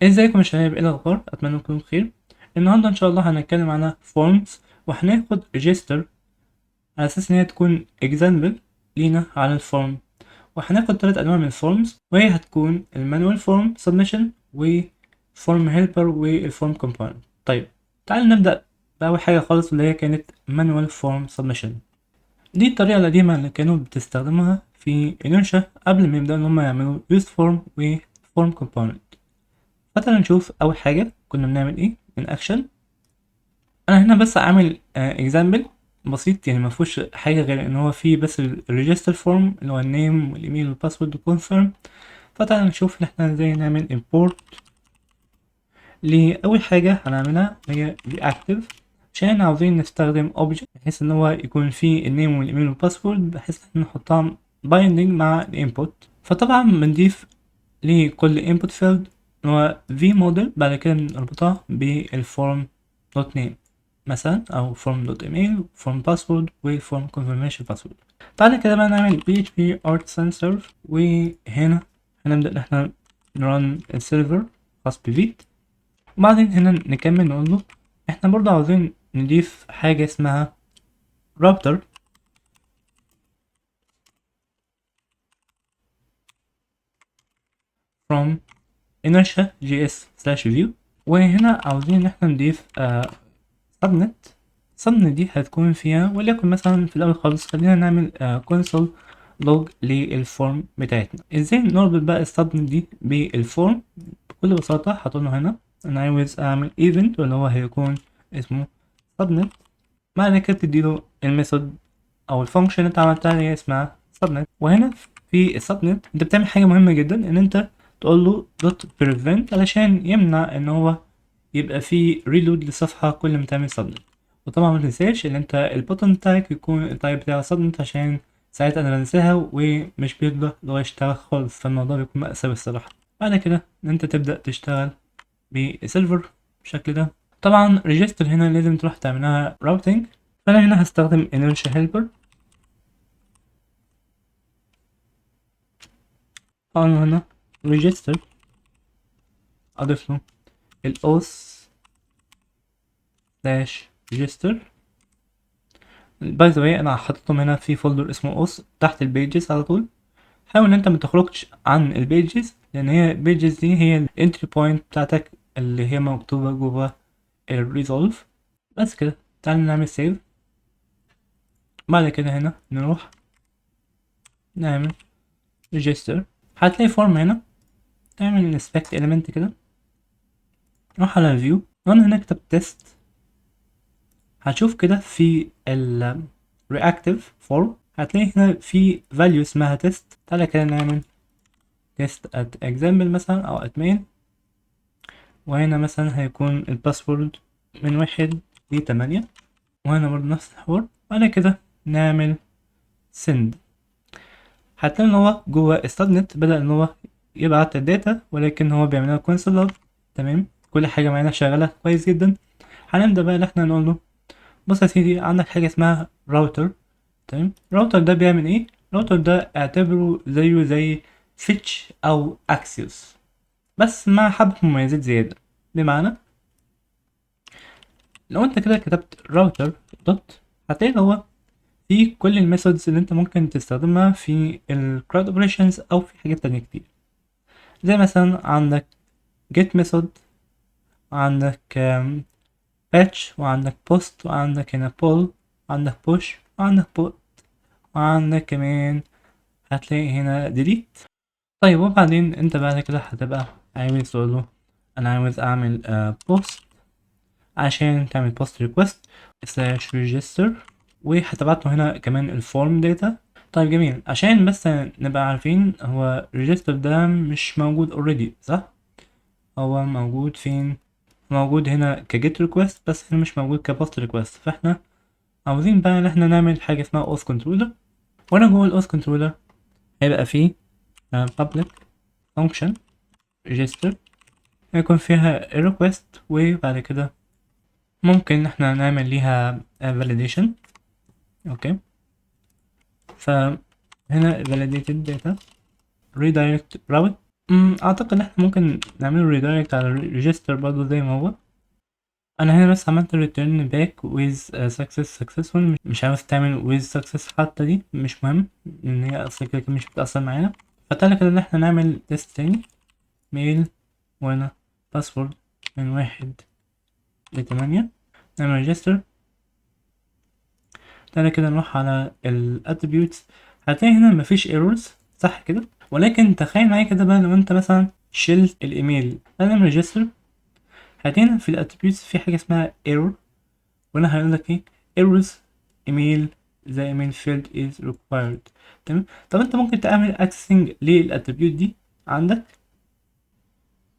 ازيكم يا شباب، ايه الاخبار؟ اتمنى تكونوا بخير. النهارده ان شاء الله هنتكلم عن فورمز، وهناخد ريجستر على اساس ان هي تكون اكزامبل لينا على الفورم. وهناخد 3 انواع من الفورمز، وهي هتكون المانوال فورم سبمشن وفورم هيلبر والفورم كومبوننت. طيب تعال نبدا باول حاجه خالص، اللي هي كانت مانوال فورم سبمشن. دي الطريقه القديمه اللي كانوا بتستخدمها في انرشا قبل ما يبداوا ان هم يعملوا يوز فورم وفورم كومبوننت. فتعالى نشوف اول حاجه كنا بنعمل ايه من اكشن. انا هنا بس عامل اكزامبل بسيط، يعني ما فيهوش حاجه غير ان هو فيه بس الريجستر فورم اللي هو النيم والايميل والباسورد والكونفيرم. فتعالى نشوف ان احنا ازاي نعمل import لاول حاجه هنعملها، هي reactive. عشان عاوزين نستخدم object بحيث ان هو يكون فيه النيم والايميل والباسورد، بحيث ان نحطها binding مع الانبوت. فطبعا بنضيف لكل input field اللي هو v model، بعد كده بنربطها بالform دوت name مثلا، او form دوت email form password وform confirmation password. بعد كده بقى نعمل php artisan serve، وهنا هنبدأ ان احنا نرن السيرفر خاص بفيت. وبعدين هنا نكمل نقول له احنا برضه عاوزين نضيف حاجة اسمها router from inertia js/view. وهنا عاوزين ان احنا نضيف سبنت. سبنت دي هتكون فيها، وليكن مثلا في الاول خالص خلينا نعمل console log للفورم بتاعتنا. ازاي نربط بقى السبنت دي بالفورم؟ بكل بساطة هتقول هنا انا عاوز اعمل event، واللي هو هيكون اسمه subnet. بعد كده تديله الميثود او الفانكشن اللي انت عملتها اللي هي اسمها subnet. وهنا في السبنت انت بتعمل حاجة مهمة جدا، ان انت تقول له dot prevent علشان يمنع ان هو يبقى في ريلود للصفحة كل ما تعمل subnet. وطبعا ما تنساش ان انت البوتن بتاعك يكون التايب بتاعه subnet، عشان ساعات انا بنساها ومش بيرضى اللي هو يشتغل خالص، فالموضوع بيكون مأساة الصراحة. بعد كده ان انت تبدأ تشتغل بسيلفر بالشكل ده. طبعا ريجستر هنا لازم تروح تعملها راوتنج، فانا هنا هستخدم inertia helper. انا هنا register اضيف له الاوس سلاش register. باي ذا واي انا حاططهم هنا في فولدر اسمه اوس تحت البيجز على طول. حاول ان انت ما تخرجش عن البيجز، لان هي البيجز دي هي الانتري بوينت بتاعتك اللي هي مكتوبه جوه الريزولف. بس كده تعال نعمل سيف. بعد كده هنا نروح نعمل ريجستر. هتلاقي فورم هنا، تعمل انسبكت element كده، نروح على فيو وانا هنا كتبت تيست. هتشوف كده في ال reactive form هتلاقي هنا في value اسمها test. تعالى كده نعمل test at example مثلا او at main، وهنا مثلا هيكون الباسورد من 1 ل8، وهنا برضه نفس الحوار. بعد كده نعمل send. هتلاقي ان هو جوه السبنت بدأ ان هو يبعت الداتا، ولكن هو بيعملها console log. تمام، كل حاجة معانا شغالة كويس جدا. هنبدأ بقى ان احنا نقول له بص يا سيدي، عندك حاجة اسمها راوتر. تمام، الراوتر ده بيعمل ايه؟ الراوتر ده اعتبره زيه زي سويتش او اكسيوس، بس مع حبة مميزات زيادة. بمعنى لو انت كده كتبت راوتر دوت، هتلاقي ان هو في كل الميثودز اللي انت ممكن تستخدمها في الكلاود اوبريشنز او في حاجات تانية كتير. زي مثلا عندك get method، وعندك batch، وعندك post، وعندك هنا pull، وعندك push، وعندك put، وعندك كمان هتلاقي هنا delete. طيب وبعدين انت بعد كده هتبقى عاوز تقول له انا عاوز اعمل post، عشان تعمل post request slash register، وهتبعت له هنا كمان الفورم داتا. طيب جميل، عشان بس نبقى عارفين هو register ده مش موجود already صح؟ هو موجود فين؟ موجود هنا كجيت ريكوست، بس هنا مش موجود كبوست ريكوست. فاحنا عاوزين بقى ان احنا نعمل حاجه اسمها اوث كنترولر. وانا جوه الاوث كنترولر هيبقى فيه public function register، هيكون فيها request، وبعد كده ممكن ان احنا نعمل ليها validation. اوكي، فهنا validated data redirect route. اعتقد ان احنا ممكن نعمله ريدايركت على الريجستر برضه زي ما هو. انا هنا بس عملت return back with success successful، مش عاوز تعمل with success حتى، دي مش مهم ان هي اصلا كده كده مش بتأثر معانا. فتعالى كده ان احنا نعمل تيست تاني. ميل وهنا باسورد من 1 ل 8، نعمل register. تعالى كده نروح على ال attributes. هتلاقي هنا مفيش errors صح كده، ولكن تخيل معايا كده بقى لو انت مثلا شلت الايميل. نعمل register. هتلاقي في ال attributes في حاجة اسمها error، وهنا هيقول لك ايه errors email the email field is required. تمام. طب انت ممكن تعمل accessing للاتريبيوت دي عندك.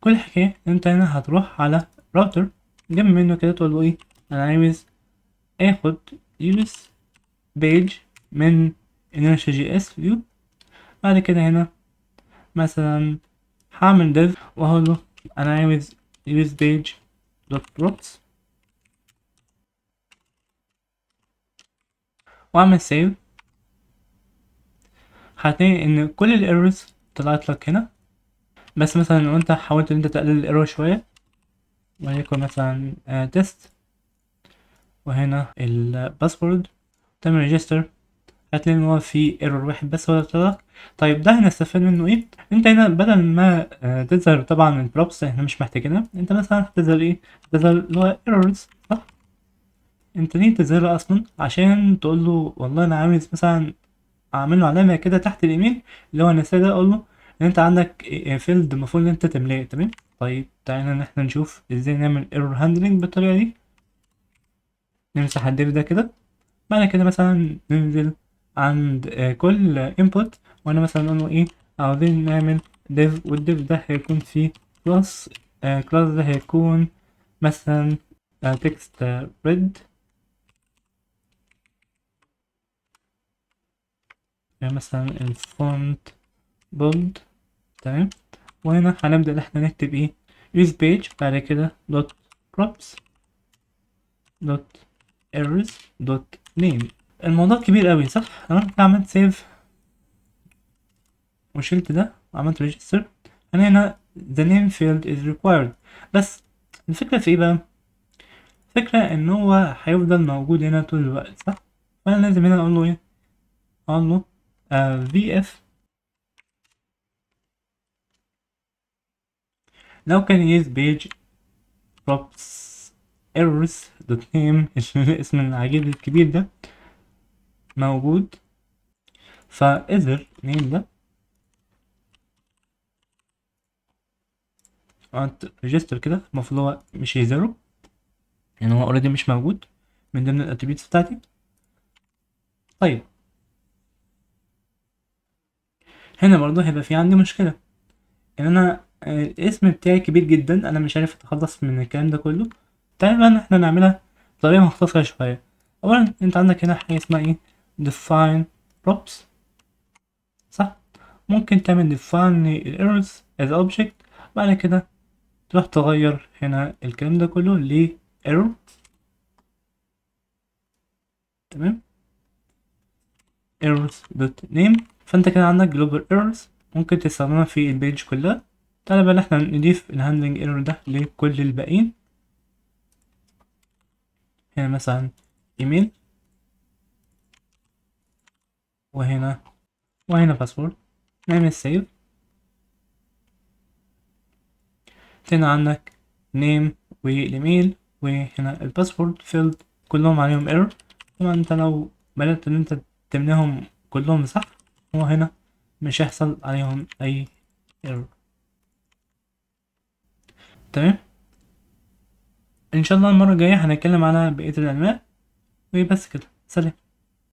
كل حكايه انت هنا هتروح على راوتر جنب منه كده، تقول له ايه انا عايز اخد use page من inertia جي اس view. بعد كده هنا مثلا هعمل div وهقول له انا عايز use page dot props واعمل save. هتلاقي ان كل الايرورز طلعت لك هنا، بس مثلا لو انت حاولت ان انت تقلل الايرور شويه، وليكن مثلا تيست وهنا الباسورد، تعمل ريجستر، هتلاقي ان هو في ايرور واحد بس هو اللي طلع لك. طيب ده هنستفاد منه ايه؟ انت هنا بدل ما تظهر طبعا البروبس احنا مش محتاجينها، انت مثلا هتظهر ايه؟ هتظهر اللي هو ايرورز صح. انت ليه تظهرها اصلا؟ عشان تقول له والله انا عاوز مثلا اعمل له علامه كده تحت الايميل اللي هو النساء ده، اقول له ان انت عندك فيلد المفروض ان انت تملاه. تمام. طيب تعالى ان احنا نشوف ازاي نعمل ايرور هاندلنج بالطريقه دي. نمسح الديف ده كده. بعد كده مثلا ننزل عند كل انبوت، وانا مثلا اقول له ايه عاوزين نعمل ديف، والديف ده هيكون فيه كلاس. كلاس ده هيكون مثلا تكست ريد، مثلا الفونت بولد. تمام. وهنا هنبدأ ان احنا نكتب ايه use page، بعد كده dot props dot errors dot name. الموضوع كبير قوي صح. انا كده عملت سيف وشلت ده وعملت register. انا هنا the name field is required، بس الفكرة في ايه بقى؟ الفكرة ان هو هيفضل موجود هنا طول الوقت صح. فانا لازم هنا اقول له ايه، اقول له vf لو كان use page props errors dot name الاسم العجيب الكبير ده موجود، فاذر نيم ده عملت ريجستر كده، المفروض هو مش هيزره يعني هو اوريدي مش موجود من ضمن الاتريبيوتس بتاعتي. طيب هنا برضه هيبقى في عندي مشكله ان انا الاسم بتاعي كبير جدا، انا مش عارف اتخلص من الكلام ده كله. تعالى بقى ان احنا نعملها بطريقه مختصره شويه. اولا انت عندك هنا حاجه اسمها ايه define props صح. ممكن تعمل define errors as object، بعد كده تروح تغير هنا الكلام ده كله ل error. تمام. errors dot name. فانت كده عندك global errors ممكن تستخدمها في البيج كلها. تعالى بقى احنا نضيف الهاندلنج ايرور ده لكل الباقيين. هنا مثلا ايميل، وهنا باسورد. نعمل سيف. هنا عندك نيم والايميل وهنا الباسورد فيلد كلهم عليهم ايرور. طبعا انت لو بدأت ان انت تملاهم كلهم صح، هو هنا مش هيحصل عليهم اي ايرور. تمام. ان شاء الله المرة الجاية هنتكلم على بقية الانواع. وبس كده، سلام.